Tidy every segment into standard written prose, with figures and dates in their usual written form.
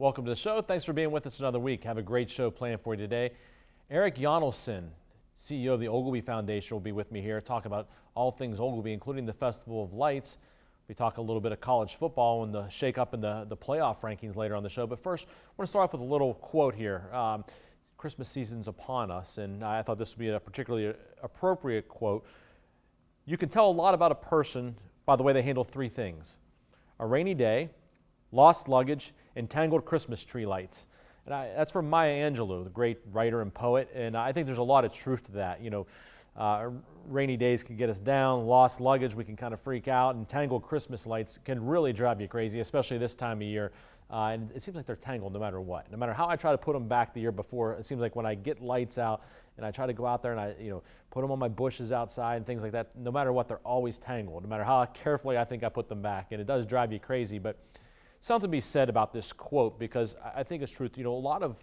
Welcome to the show. Thanks for being with us another week. Have a great show planned for you today. Eriks Janelsins, CEO of the Ogilvy Foundation, will be with me here, talking about all things Ogilvy, including the Festival of Lights. We talk a little bit of college football and the shake-up in the playoff rankings later on the show. But first, I want to start off with a little quote here. Christmas season's upon us, and I thought this would be a particularly appropriate quote. You can tell a lot about a person by the way they handle three things: a rainy day, lost luggage, and tangled Christmas tree lights. And that's from Maya Angelou, the great writer and poet, and I think there's a lot of truth to that. You know, rainy days can get us down, lost luggage, we can kind of freak out, and tangled Christmas lights can really drive you crazy, especially this time of year. And it seems like they're tangled no matter what. No matter how I try to put them back the year before, it seems like when I get lights out and I try to go out there and I put them on my bushes outside and things like that, no matter what, they're always tangled, no matter how carefully I think I put them back. And it does drive you crazy. But something to be said about this quote, because I think it's truth. You know, a lot of,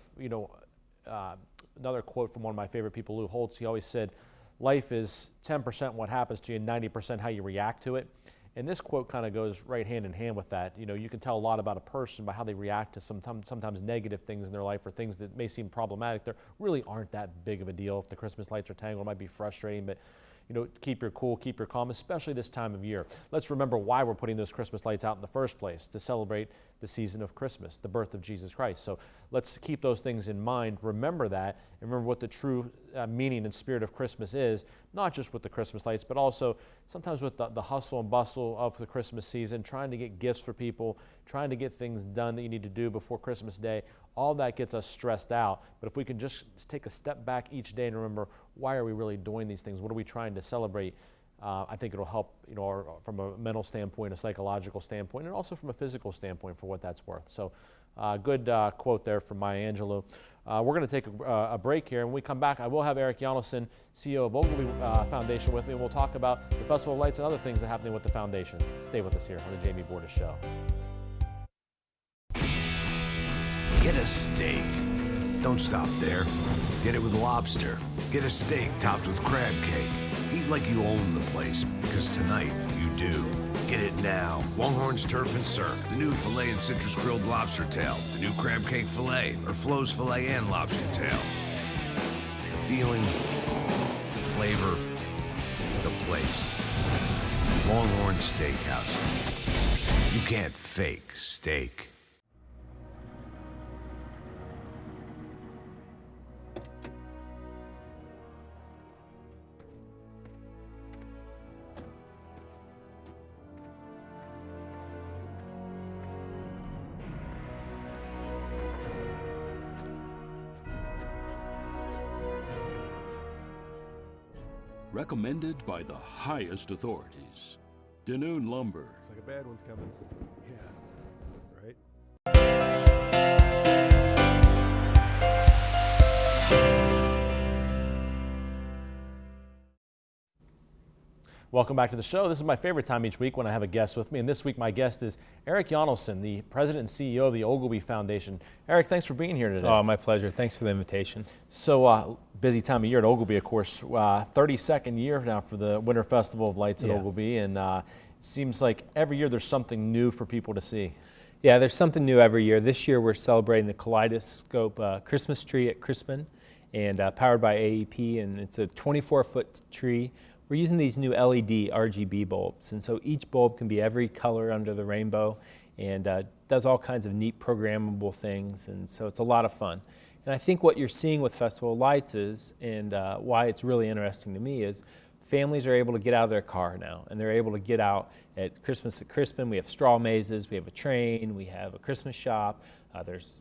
another quote from one of my favorite people, Lou Holtz, he always said, life is 10% what happens to you and 90% how you react to it. And this quote kind of goes right hand in hand with that. You know, you can tell a lot about a person by how they react to sometimes negative things in their life, or things that may seem problematic. There really aren't that big of a deal. If the Christmas lights are tangled, it might be frustrating, but keep your cool, keep your calm, especially this time of year. Let's remember why we're putting those Christmas lights out in the first place: to celebrate the season of Christmas, the birth of Jesus Christ. So let's keep those things in mind, remember that, and remember what the true meaning and spirit of Christmas is, not just with the Christmas lights, but also sometimes with the hustle and bustle of the Christmas season, trying to get gifts for people, trying to get things done that you need to do before Christmas Day. All that gets us stressed out. But if we can just take a step back each day and remember, why are we really doing these things? What are we trying to celebrate? I think it'll help, from a mental standpoint, a psychological standpoint, and also from a physical standpoint for what that's worth. So good quote there from Maya Angelou. We're going to take a break here, and when we come back, I will have Eriks Janelsins, CEO of Ogilvy Foundation, with me, and we'll talk about the Festival of Lights and other things that are happening with the foundation. Stay with us here on the Jamie Bordas Show. Get a steak. Don't stop there. Get it with lobster. Get a steak topped with crab cake. Eat like you own the place, because tonight you do. Get it now. Longhorn's Turf and Surf, the new filet and citrus grilled lobster tail, the new crab cake filet, or Flo's filet and lobster tail. The feeling, the flavor, the place. Longhorn Steakhouse. You can't fake steak. Recommended by the highest authorities. Danoon Lumber. Looks like a bad one's coming. Yeah. Right? Welcome back to the show. This is my favorite time each week when I have a guest with me, and this week my guest is Eriks Janelsins, the president and CEO of the Ogilvy Foundation. Eriks, thanks for being here today. Oh, my pleasure. Thanks for the invitation. So busy time of year at Ogilvy, of course. 32nd year now for the Winter Festival of Lights at Ogilvy, and it seems like every year there's something new for people to see. Yeah, there's something new every year. This year we're celebrating the Kaleidoscope Christmas tree at Crispin, and powered by AEP, and it's a 24-foot tree. We're using these new LED RGB bulbs, and so each bulb can be every color under the rainbow, and does all kinds of neat programmable things, and so it's a lot of fun. And I think what you're seeing with Festival of Lights is, and why it's really interesting to me, is families are able to get out of their car now, and they're able to get out at Christmas at Crispin. We have straw mazes, we have a train, we have a Christmas shop, there's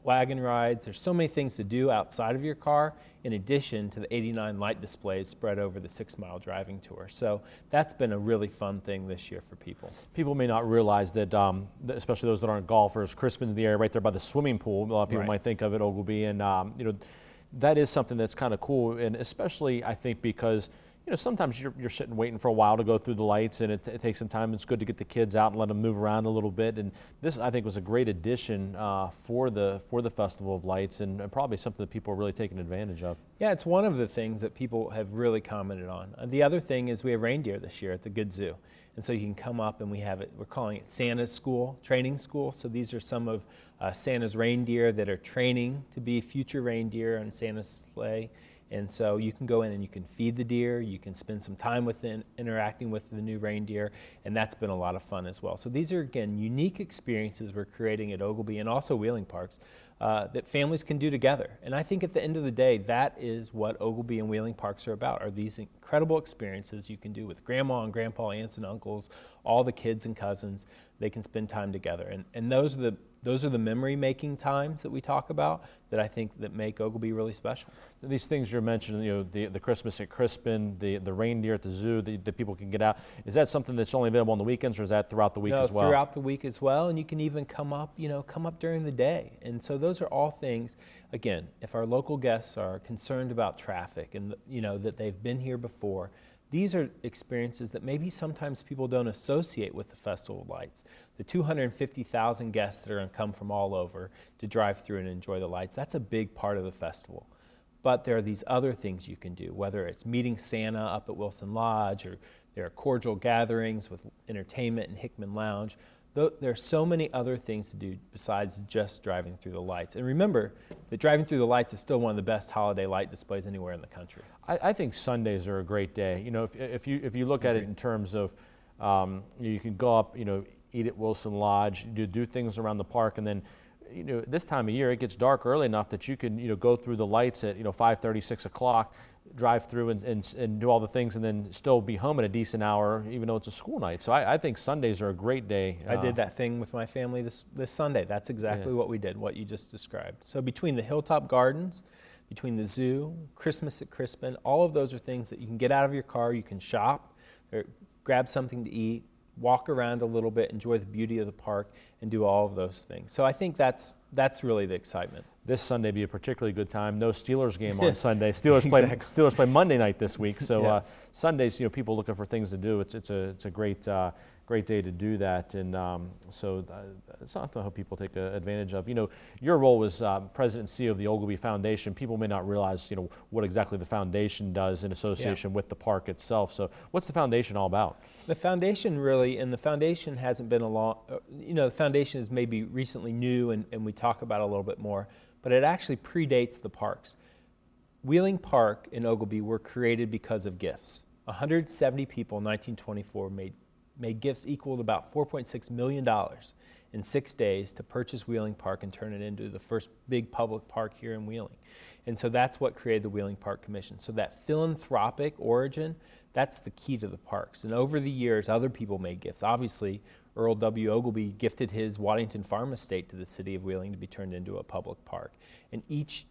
wagon rides. There's so many things to do outside of your car, in addition to the 89 light displays spread over the 6-mile driving tour. So that's been a really fun thing this year for people. People may not realize that, especially those that aren't golfers, Crispin's the area right there by the swimming pool. A lot of people might think of it, Ogilvy, and that is something that's kind of cool, and especially I think because sometimes you're sitting waiting for a while to go through the lights, and it takes some time. It's good to get the kids out and let them move around a little bit. And this, I think, was a great addition for the Festival of Lights, and probably something that people are really taking advantage of. Yeah, it's one of the things that people have really commented on. The other thing is we have reindeer this year at the Good Zoo. And so you can come up and we're calling it Santa's School, Training School. So these are some of Santa's reindeer that are training to be future reindeer on Santa's sleigh. And so you can go in and you can feed the deer, you can spend some time with them, interacting with the new reindeer, and that's been a lot of fun as well. So these are, again, unique experiences we're creating at Oglebay and also Wheeling Parks that families can do together. And I think at the end of the day, that is what Oglebay and Wheeling Parks are about, are these incredible experiences you can do with grandma and grandpa, aunts and uncles, all the kids and cousins. They can spend time together. And those are the memory-making times that we talk about that I think that make Oglebay really special. These things you're mentioning, the Christmas at Crispin, the reindeer at the zoo, that people can get out. Is that something that's only available on the weekends, or is that throughout the week as well? No, throughout the week as well, and you can even come up during the day. And so those are all things, again, if our local guests are concerned about traffic and that they've been here before, these are experiences that maybe sometimes people don't associate with the Festival of Lights. The 250,000 guests that are going to come from all over to drive through and enjoy the lights, that's a big part of the festival. But there are these other things you can do, whether it's meeting Santa up at Wilson Lodge, or there are cordial gatherings with entertainment in Hickman Lounge. There are so many other things to do besides just driving through the lights. And remember that driving through the lights is still one of the best holiday light displays anywhere in the country. I think Sundays are a great day. If you look at it in terms of, you can go up, eat at Wilson Lodge, do things around the park, and then, this time of year it gets dark early enough that you can, go through the lights at 5:30, 6 o'clock, drive through and do all the things, and then still be home at a decent hour, even though it's a school night. So I think Sundays are a great day. I did that thing with my family this Sunday. That's exactly what we did, what you just described. So between the Hilltop Gardens, between the zoo, Christmas at Crispin, all of those are things that you can get out of your car, you can shop, or grab something to eat, walk around a little bit, enjoy the beauty of the park, and do all of those things. So I think that's really the excitement. This Sunday be a particularly good time. No Steelers game on Sunday. Steelers play Monday night this week. So Sundays, people looking for things to do. It's a great day to do that, and so it's something I hope people take advantage of. Your role was president and CEO of the Oglebay Foundation. People may not realize, what exactly the foundation does in association with the park itself. So what's the foundation all about? The foundation the foundation hasn't been the foundation is maybe recently new, and we talk about it a little bit more, but it actually predates the parks. Wheeling Park and Oglebay were created because of gifts. 170 people in 1924 made gifts equal to about $4.6 million in 6 days to purchase Wheeling Park and turn it into the first big public park here in Wheeling. And so that's what created the Wheeling Park Commission. So that philanthropic origin, that's the key to the parks. And over the years, other people made gifts. Obviously, Earl W. Oglebay gifted his Waddington Farm estate to the city of Wheeling to be turned into a public park. And each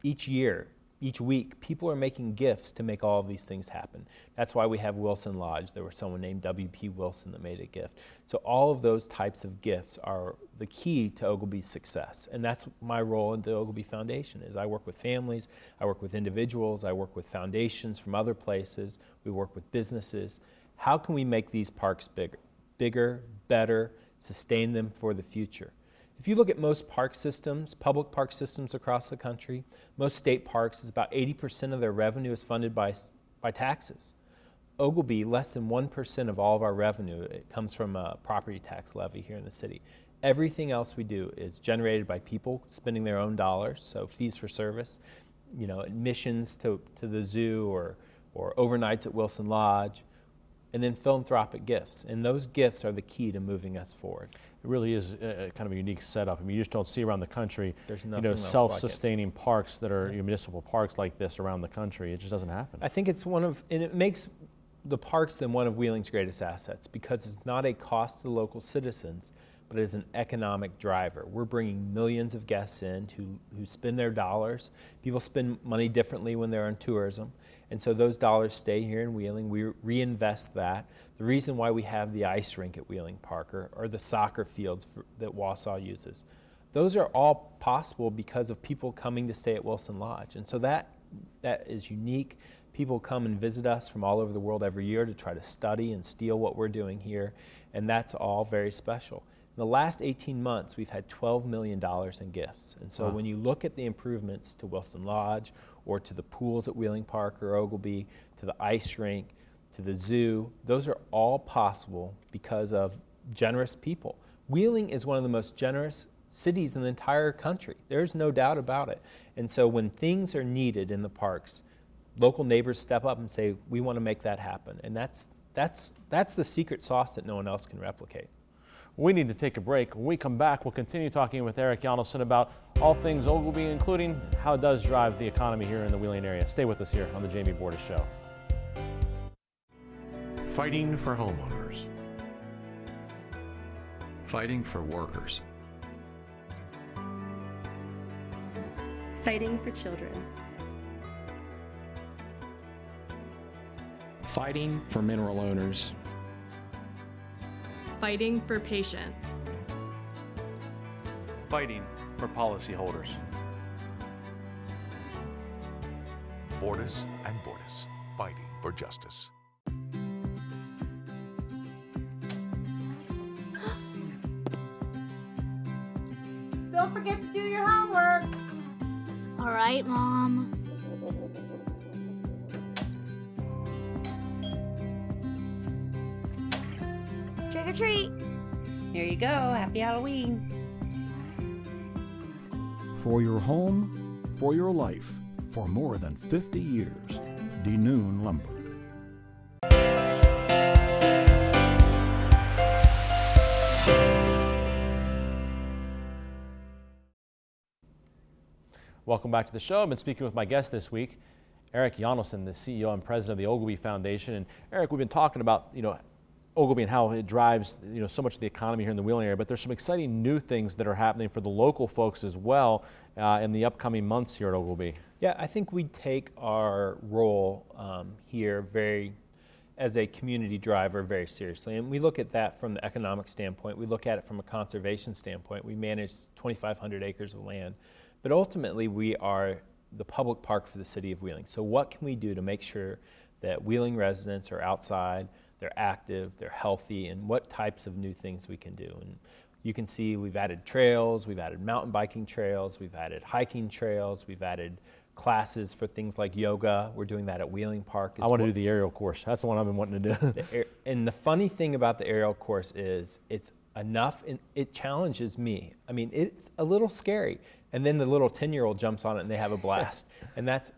year, each week, people are making gifts to make all of these things happen. That's why we have Wilson Lodge. There was someone named W.P. Wilson that made a gift. So all of those types of gifts are the key to Oglebay's success. And that's my role in the Oglebay Foundation. Is I work with families, I work with individuals, I work with foundations from other places, we work with businesses. How can we make these parks bigger, better, sustain them for the future? If you look at most park systems, public park systems across the country, most state parks, is about 80% of their revenue is funded by taxes. Oglebay, less than 1% of all of our revenue, it comes from a property tax levy here in the city. Everything else we do is generated by people spending their own dollars, so fees for service, admissions to the zoo or overnights at Wilson Lodge, and then philanthropic gifts. And those gifts are the key to moving us forward. It really is kind of a unique setup. I mean, you just don't see around the country, self-sustaining parks that are municipal parks like this around the country. It just doesn't happen. I think and it makes the parks then one of Wheeling's greatest assets, because it's not a cost to the local citizens, but it is an economic driver. We're bringing millions of guests in who spend their dollars. People spend money differently when they're on tourism, and so those dollars stay here in Wheeling. We reinvest that. The reason why we have the ice rink at Wheeling Park or the soccer fields that Wausau uses, those are all possible because of people coming to stay at Wilson Lodge. And so that is unique. People come and visit us from all over the world every year to try to study and steal what we're doing here, and that's all very special. In the last 18 months, we've had $12 million in gifts. And so when you look at the improvements to Wilson Lodge or to the pools at Wheeling Park or Oglebay, to the ice rink, to the zoo, those are all possible because of generous people. Wheeling is one of the most generous cities in the entire country. There's no doubt about it. And so when things are needed in the parks, local neighbors step up and say, we want to make that happen. And that's the secret sauce that no one else can replicate. We need to take a break. When we come back, we'll continue talking with Eriks Janelsins about all things Oglebay, including how it does drive the economy here in the Wheeling area. Stay with us here on the Jamie Bordas Show. Fighting for homeowners. Fighting for workers. Fighting for children. Fighting for mineral owners. Fighting for patients. Fighting for policyholders. Bordas and Bordas, fighting for justice. Don't forget to do your homework. All right, Mom. Trick or treat. Here you go. Happy Halloween. For your home, for your life, for more than 50 years. Denoon Lumber. Welcome back to the show. I've been speaking with my guest this week, Eriks Janelsins, the CEO and president of the Oglebay Foundation. And Eric, we've been talking about, Oglebay and how it drives, so much of the economy here in the Wheeling area, but there's some exciting new things that are happening for the local folks as well in the upcoming months here at Oglebay. Yeah, I think we take our role here as a community driver very seriously. And we look at that from the economic standpoint. We look at it from a conservation standpoint. We manage 2,500 acres of land. But ultimately, we are the public park for the city of Wheeling. So what can we do to make sure that Wheeling residents are outside, they're active, they're healthy, and what types of new things we can do? And you can see we've added trails, we've added mountain biking trails, we've added hiking trails, we've added classes for things like yoga. We're doing that at Wheeling Park. I want to do the aerial course. That's the one I've been wanting to do. And the funny thing about the aerial course is it's enough, and it challenges me. I mean, it's a little scary. And then the little 10-year-old jumps on it and they have a blast. And that's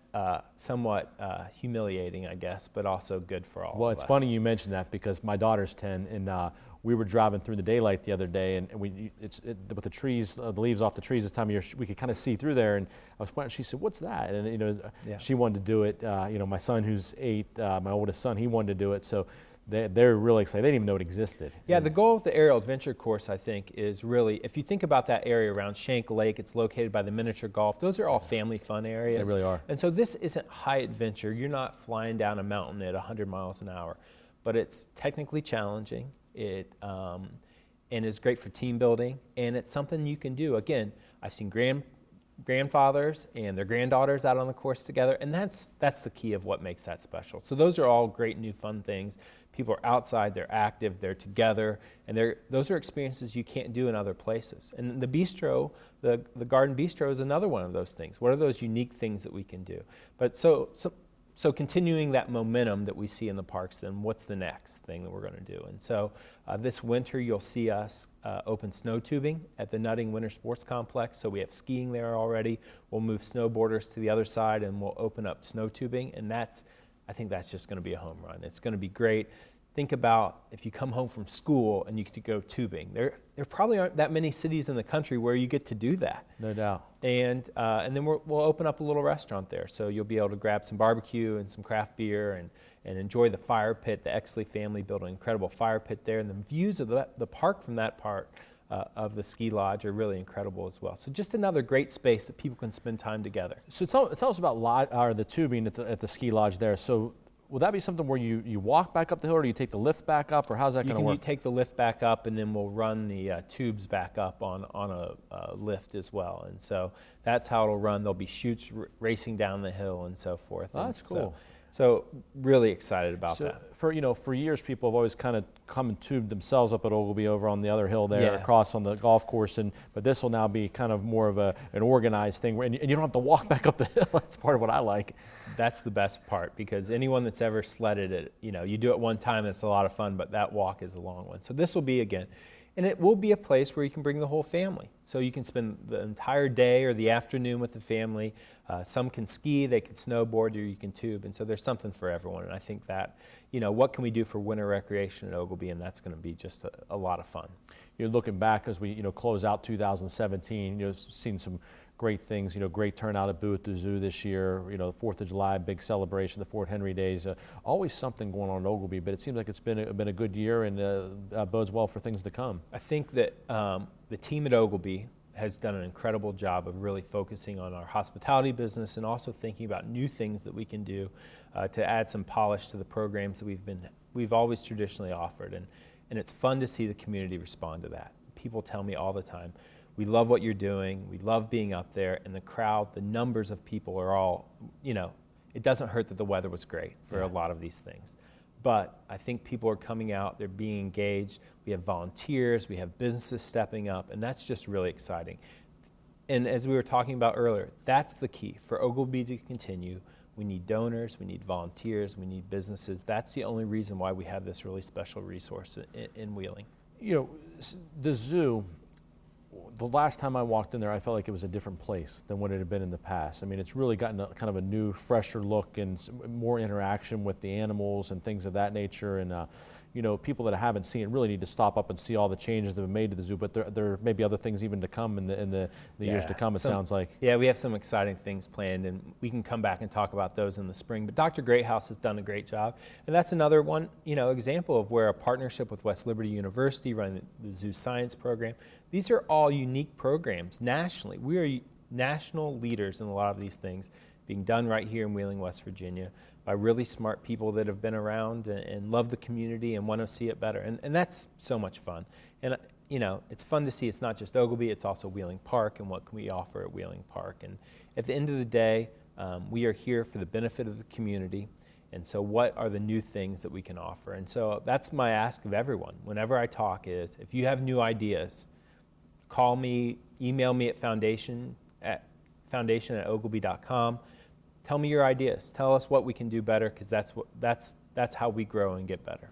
somewhat humiliating, I guess, but also good for all of us. Well, it's funny you mentioned that because my daughter's 10, and we were driving through the daylight the other day, and with the trees, the leaves off the trees this time of year, we could kind of see through there. And I was pointing, she said, "What's that?" And she wanted to do it. My son, who's 8, my oldest son, he wanted to do it. So they're really excited. They didn't even know it existed. Yeah, the goal of the aerial adventure course, I think, is really, if you think about that area around Shank Lake, it's located by the miniature golf. Those are all family fun areas. They really are. And so this isn't high adventure. You're not flying down a mountain at 100 miles an hour, but it's technically challenging. And is great for team building, and it's something you can do. Again, I've seen grandfathers and their granddaughters out on the course together, and that's the key of what makes that special. So those are all great new fun things. People are outside, they're active, they're together, and those are experiences you can't do in other places. And the bistro, the garden bistro is another one of those things. What are those unique things that we can do? But so continuing that momentum that we see in the parks, then what's the next thing that we're going to do? And so this winter you'll see us open snow tubing at the Nutting Winter Sports Complex. So we have skiing there already. We'll move snowboarders to the other side and we'll open up snow tubing. And I think that's just going to be a home run. It's going to be great. Think about if you come home from school and you get to go tubing. There probably aren't that many cities in the country where you get to do that. No doubt. And then we'll open up a little restaurant there. So you'll be able to grab some barbecue and some craft beer and enjoy the fire pit. The Exley family built an incredible fire pit there. And the views of the park from that part of the ski lodge are really incredible as well. So just another great space that people can spend time together. So tell us about the tubing at the ski lodge there. So will that be something where you walk back up the hill, or do you take the lift back up, or how's that going to work? You take the lift back up, and then we'll run the tubes back up on a lift as well. And so that's how it'll run. There'll be chutes racing down the hill and so forth. Oh, that's cool. So really excited about So that. for years, people have always kind of come and tubed themselves up at Ogilby over on the other hill there, Yeah. across on the golf course, but this will now be kind of more of an organized thing, and you don't have to walk back up the hill. That's part of what I like. That's the best part, because anyone that's ever sledded it, you do it one time, it's a lot of fun, but that walk is a long one. So this will be, again, and it will be a place where you can bring the whole family. So you can spend the entire day or the afternoon with the family. Some can ski, they can snowboard, or you can tube. And so there's something for everyone. And I think that, what can we do for winter recreation at Ogilby? And that's going to be just a lot of fun. You're looking back as we, close out 2017, seen some great things, great turnout at Boo at the Zoo this year, the 4th of July, big celebration, the Fort Henry Days, always something going on in Ogilby, but it seems like it's been a good year and bodes well for things to come. I think that the team at Ogilby has done an incredible job of really focusing on our hospitality business and also thinking about new things that we can do to add some polish to the programs that we've always traditionally offered. And it's fun to see the community respond to that. People tell me all the time, we love what you're doing, we love being up there, and the crowd, the numbers of people are all, it doesn't hurt that the weather was great for a lot of these things. But I think people are coming out, they're being engaged, we have volunteers, we have businesses stepping up, and that's just really exciting. And as we were talking about earlier, that's the key. For Ogilby to continue, we need donors, we need volunteers, we need businesses. That's the only reason why we have this really special resource in Wheeling. The zoo, the last time I walked in there, I felt like it was a different place than what it had been in the past. I mean, it's really gotten kind of a new, fresher look and more interaction with the animals and things of that nature. And, people that haven't seen it really need to stop up and see all the changes that have been made to the zoo. But there may be other things even to come in the years to come, it sounds like. Yeah, we have some exciting things planned, and we can come back and talk about those in the spring. But Dr. Greathouse has done a great job. And that's another one, example of where a partnership with West Liberty University running the zoo science program. These are all unique programs nationally. We are national leaders in a lot of these things being done right here in Wheeling, West Virginia by really smart people that have been around and love the community and want to see it better. And that's so much fun. And, it's fun to see it's not just Ogilby, it's also Wheeling Park and what can we offer at Wheeling Park. And at the end of the day, we are here for the benefit of the community. And so what are the new things that we can offer? And so that's my ask of everyone. Whenever I talk is, if you have new ideas, call me, email me at foundation@ogilby.com. Tell me your ideas. Tell us what we can do better, because that's how we grow and get better.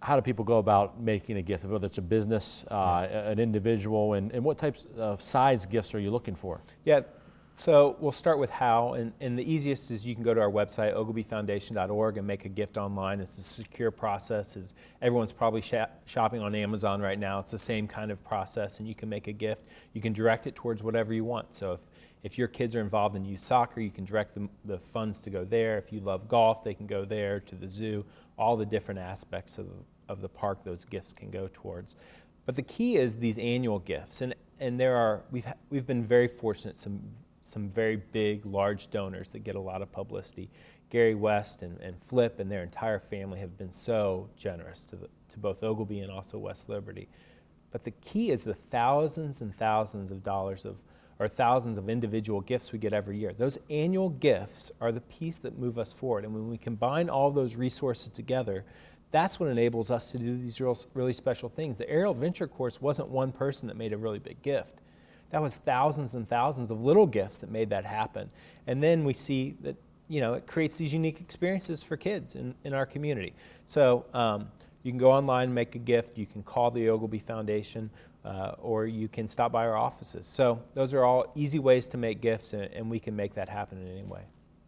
How do people go about making a gift, whether it's a business, an individual, and what types of size gifts are you looking for? Yeah, so we'll start with how, and the easiest is you can go to our website, ogilbyfoundation.org, and make a gift online. It's a secure process. Everyone's probably shopping on Amazon right now. It's the same kind of process, and you can make a gift. You can direct it towards whatever you want. So if your kids are involved in youth soccer, you can direct the funds to go there. If you love golf, they can go there, to the zoo. All the different aspects of the park those gifts can go towards. But the key is these annual gifts, and we've been very fortunate. Some very big, large donors that get a lot of publicity. Gary West and Flip and their entire family have been so generous to both Ogilby and also West Liberty. But the key is the thousands and thousands of dollars or thousands of individual gifts we get every year. Those annual gifts are the piece that move us forward. And when we combine all those resources together, that's what enables us to do these really special things. The Aerial Adventure Course wasn't one person that made a really big gift. That was thousands and thousands of little gifts that made that happen. And then we see that, it creates these unique experiences for kids in our community. So you can go online, make a gift, you can call the Ogilby Foundation, or you can stop by our offices. So those are all easy ways to make gifts, and we can make that happen in any way.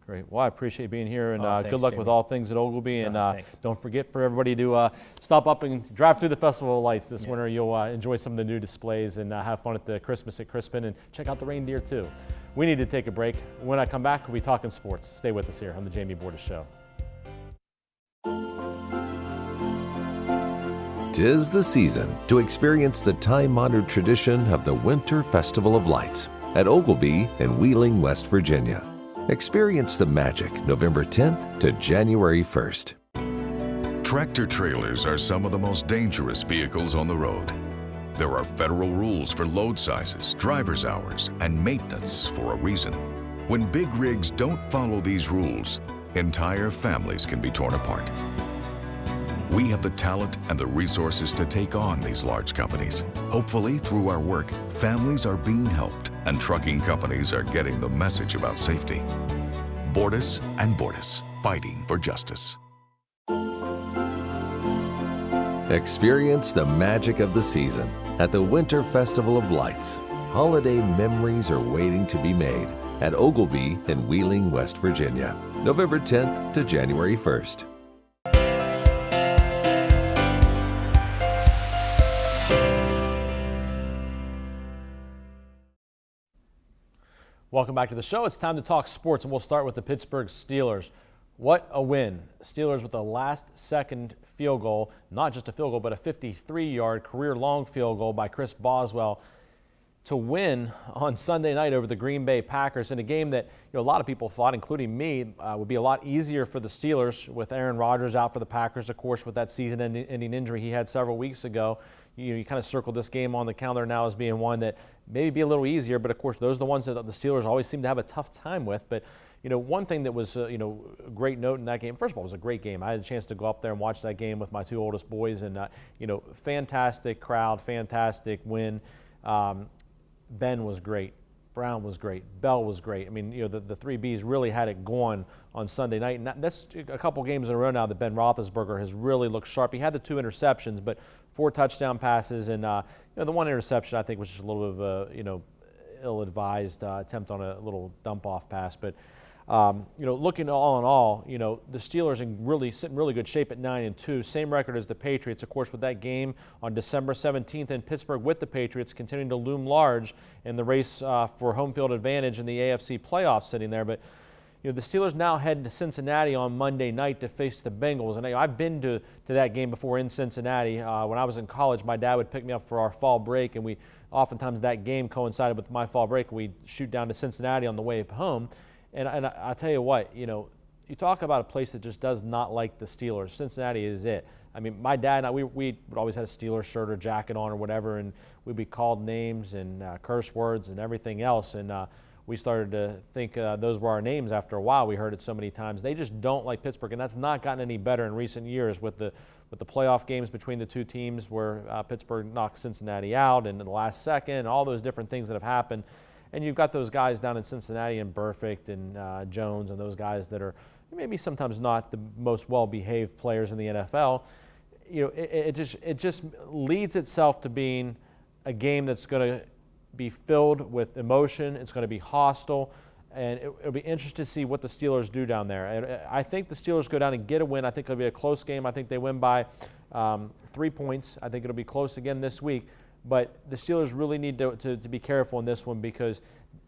Great. Well, I appreciate being here, and thanks, good luck Jamie. with all things at Ogilby. And Thanks. don't forget for everybody to stop up and drive through the Festival of Lights this winter. You'll enjoy some of the new displays and have fun at the Christmas at Crispin, and check out the reindeer too. We need to take a break. When I come back, we'll be talking sports. Stay with us here on the Jamie Bordas Show. 'Tis the season to experience the time-honored tradition of the Winter Festival of Lights at Ogilby in Wheeling, West Virginia. Experience the magic November 10th to January 1st. Tractor trailers are some of the most dangerous vehicles on the road. There are federal rules for load sizes, driver's hours, and maintenance for a reason. When big rigs don't follow these rules, entire families can be torn apart. We have the talent and the resources to take on these large companies. Hopefully, through our work, families are being helped and trucking companies are getting the message about safety. Bordas and Bordas, fighting for justice. Experience the magic of the season at the Winter Festival of Lights. Holiday memories are waiting to be made at Ogilvy in Wheeling, West Virginia, November 10th to January 1st. Welcome back to the show. It's time to talk sports, and we'll start with the Pittsburgh Steelers. What a win. Steelers with the last-second field goal, not just a field goal, but a 53-yard career-long field goal by Chris Boswell to win on Sunday night over the Green Bay Packers in a game that a lot of people thought, including me, would be a lot easier for the Steelers with Aaron Rodgers out for the Packers, of course, with that season-ending injury he had several weeks ago. You kind of circled this game on the calendar now as being one that maybe be a little easier, but of course those are the ones that the Steelers always seem to have a tough time with. But one thing that was a great note in that game, first of all, it was a great game. I had a chance to go up there and watch that game with my two oldest boys, and fantastic crowd, fantastic win. Ben was great. Brown was great. Bell was great. I mean, the three Bs really had it going on Sunday night. And that's a couple games in a row now that Ben Roethlisberger has really looked sharp. He had the 2 interceptions, but 4 touchdown passes. And, the 1 interception I think was just a little bit of a, ill-advised attempt on a little dump-off pass. But, looking all in all, the Steelers sit in really good shape at 9-2. Same record as the Patriots, of course, with that game on December 17th in Pittsburgh with the Patriots continuing to loom large in the race for home field advantage in the AFC playoffs sitting there. But, the Steelers now head to Cincinnati on Monday night to face the Bengals. And I've been to that game before in Cincinnati. When I was in college, my dad would pick me up for our fall break, and oftentimes that game coincided with my fall break. We'd shoot down to Cincinnati on the way home. And I'll tell you what, you talk about a place that just does not like the Steelers. Cincinnati is it. I mean, my dad and I, we would always have a Steelers shirt or jacket on or whatever, and we'd be called names and curse words and everything else. And we started to think those were our names after a while. We heard it so many times. They just don't like Pittsburgh, and that's not gotten any better in recent years with the playoff games between the two teams where Pittsburgh knocked Cincinnati out and in the last second, and all those different things that have happened. And you've got those guys down in Cincinnati and Burfict and Jones and those guys that are maybe sometimes not the most well-behaved players in the NFL. It just leads itself to being a game that's going to be filled with emotion. It's going to be hostile, and it'll be interesting to see what the Steelers do down there. And I think the Steelers go down and get a win. I think it'll be a close game. I think they win by 3 points. I think it'll be close again this week. But the Steelers really need to be careful in this one because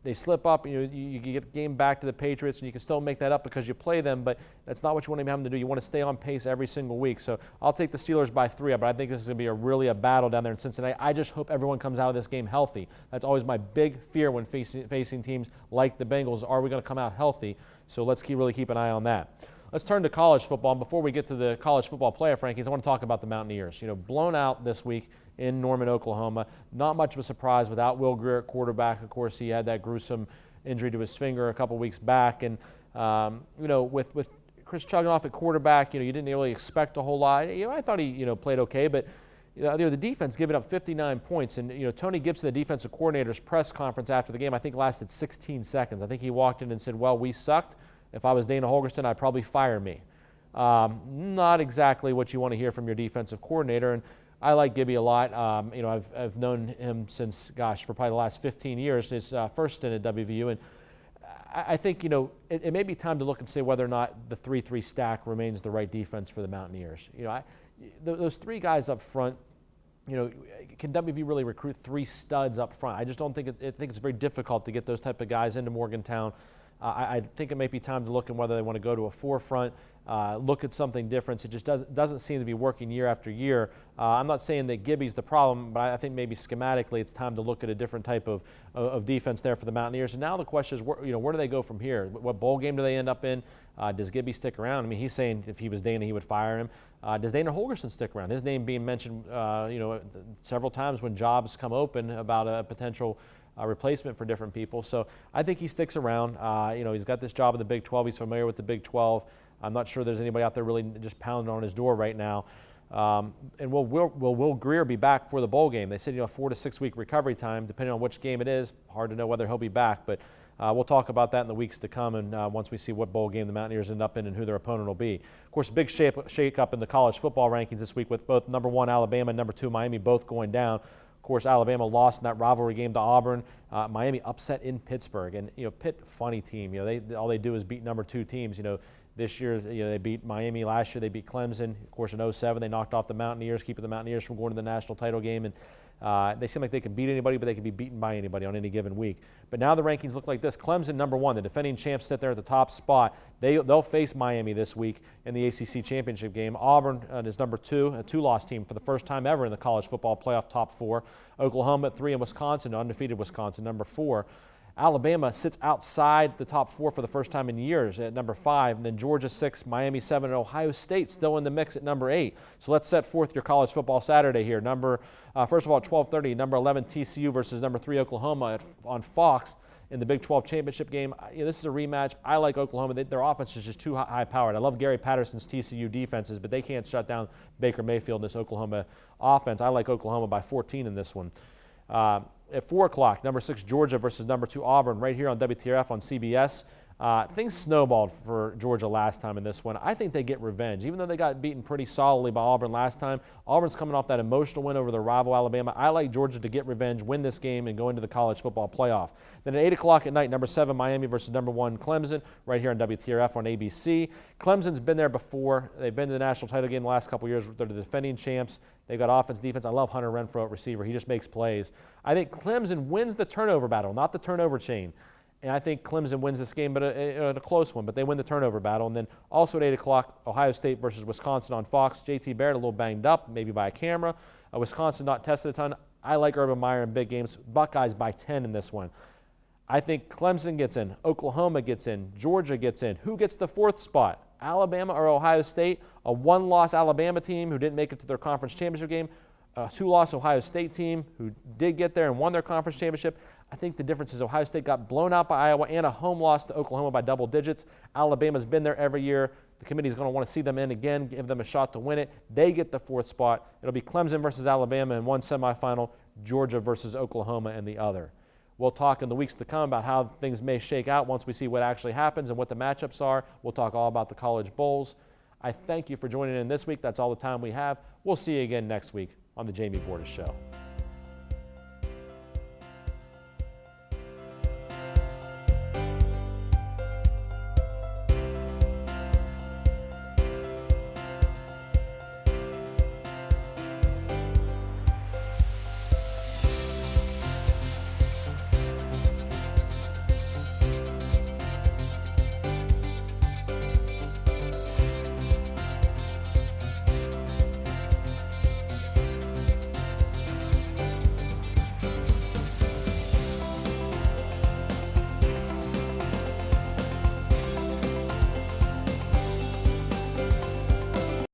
they slip up. You get a game back to the Patriots, and you can still make that up because you play them, but that's not what you want to have them to do. You want to stay on pace every single week. So I'll take the Steelers by 3, but I think this is going to be really a battle down there in Cincinnati. I just hope everyone comes out of this game healthy. That's always my big fear when facing teams like the Bengals. Are we going to come out healthy? So let's really keep an eye on that. Let's turn to college football. And before we get to the college football playoff rankings, I want to talk about the Mountaineers. Blown out this week in Norman, Oklahoma. Not much of a surprise without Will Greer at quarterback. Of course, he had that gruesome injury to his finger a couple weeks back. And, with Chris Chuganoff at quarterback, you didn't really expect a whole lot. I thought he, played okay, but the defense giving up 59 points. And, Tony Gibson, the defensive coordinator's press conference after the game, I think lasted 16 seconds. I think he walked in and said, well, we sucked. If I was Dana Holgorsen, I'd probably fire me. Not exactly what you want to hear from your defensive coordinator. And I like Gibby a lot. I've known him since, for probably the last 15 years, his first stint at WVU. And I think, it may be time to look and see whether or not the 3-3 stack remains the right defense for the Mountaineers. Those 3 guys up front, can WVU really recruit 3 studs up front? I just don't think I think it's very difficult to get those type of guys into Morgantown. I think it may be time to look at whether they want to go to a forefront, look at something different. It just doesn't seem to be working year after year. I'm not saying that Gibby's the problem, but I think maybe schematically it's time to look at a different type of defense there for the Mountaineers. And now the question is, where do they go from here? What bowl game do they end up in? Does Gibby stick around? I mean, he's saying if he was Dana, he would fire him. Does Dana Holgorsen stick around? His name being mentioned, several times when jobs come open about a potential replacement for different people. So I think he sticks around. He's got this job in the Big 12. He's familiar with the Big 12. I'm not sure there's anybody out there really just pounding on his door right now. And will Will Greer be back for the bowl game? They said, 4 to 6 week recovery time, depending on which game it is. Hard to know whether he'll be back, but we'll talk about that in the weeks to come, and once we see what bowl game the Mountaineers end up in and who their opponent will be. Of course, big shake-up in the college football rankings this week with both number 1 Alabama and number 2 Miami both going down. Of course, Alabama lost in that rivalry game to Auburn. Miami upset in Pittsburgh, and Pitt, funny team. All they do is beat number 2 teams. This year, they beat Miami. Last year, they beat Clemson. Of course, in 2007, they knocked off the Mountaineers, keeping the Mountaineers from going to the national title game. And they seem like they can beat anybody, but they can be beaten by anybody on any given week. But now the rankings look like this. Clemson, number 1, the defending champs sit there at the top spot. They'll face Miami this week in the ACC championship game. Auburn is number 2, a 2-loss team for the first time ever in the college football playoff top 4. Oklahoma at 3, and Wisconsin, undefeated Wisconsin, number 4. Alabama sits outside the top 4 for the first time in years at number 5, and then Georgia 6, Miami 7, and Ohio State still in the mix at number 8. So let's set forth your college football Saturday here. First of all, at 12:30, number 11 TCU versus number 3 Oklahoma on Fox in the Big 12 championship game. This is a rematch. I like Oklahoma. Their offense is just too high-powered. I love Gary Patterson's TCU defenses, but they can't shut down Baker Mayfield in this Oklahoma offense. I like Oklahoma by 14 in this one. At 4 o'clock, number 6 Georgia versus number 2 Auburn right here on WTRF on CBS. Things snowballed for Georgia last time in this one. I think they get revenge. Even though they got beaten pretty solidly by Auburn last time, Auburn's coming off that emotional win over their rival Alabama. I like Georgia to get revenge, win this game, and go into the college football playoff. Then at 8 o'clock at night, number 7 Miami versus number 1 Clemson right here on WTRF on ABC. Clemson's been there before. They've been to the national title game the last couple years. They're the defending champs. They've got offense, defense. I love Hunter Renfrow at receiver. He just makes plays. I think Clemson wins the turnover battle, not the turnover chain. And I think Clemson wins this game, but a close one. But they win the turnover battle. And then also at 8 o'clock, Ohio State versus Wisconsin on Fox. J.T. Barrett a little banged up, maybe by a camera. Wisconsin not tested a ton. I like Urban Meyer in big games. Buckeyes by 10 in this one. I think Clemson gets in. Oklahoma gets in. Georgia gets in. Who gets the 4th spot? Alabama or Ohio State? A 1-loss Alabama team who didn't make it to their conference championship game. A 2-loss Ohio State team who did get there and won their conference championship. I think the difference is Ohio State got blown out by Iowa and a home loss to Oklahoma by double digits. Alabama's been there every year. The committee's going to want to see them in again, give them a shot to win it. They get the 4th spot. It'll be Clemson versus Alabama in one semifinal, Georgia versus Oklahoma in the other. We'll talk in the weeks to come about how things may shake out once we see what actually happens and what the matchups are. We'll talk all about the college bowls. I thank you for joining in this week. That's all the time we have. We'll see you again next week on the Jamie Bordas Show.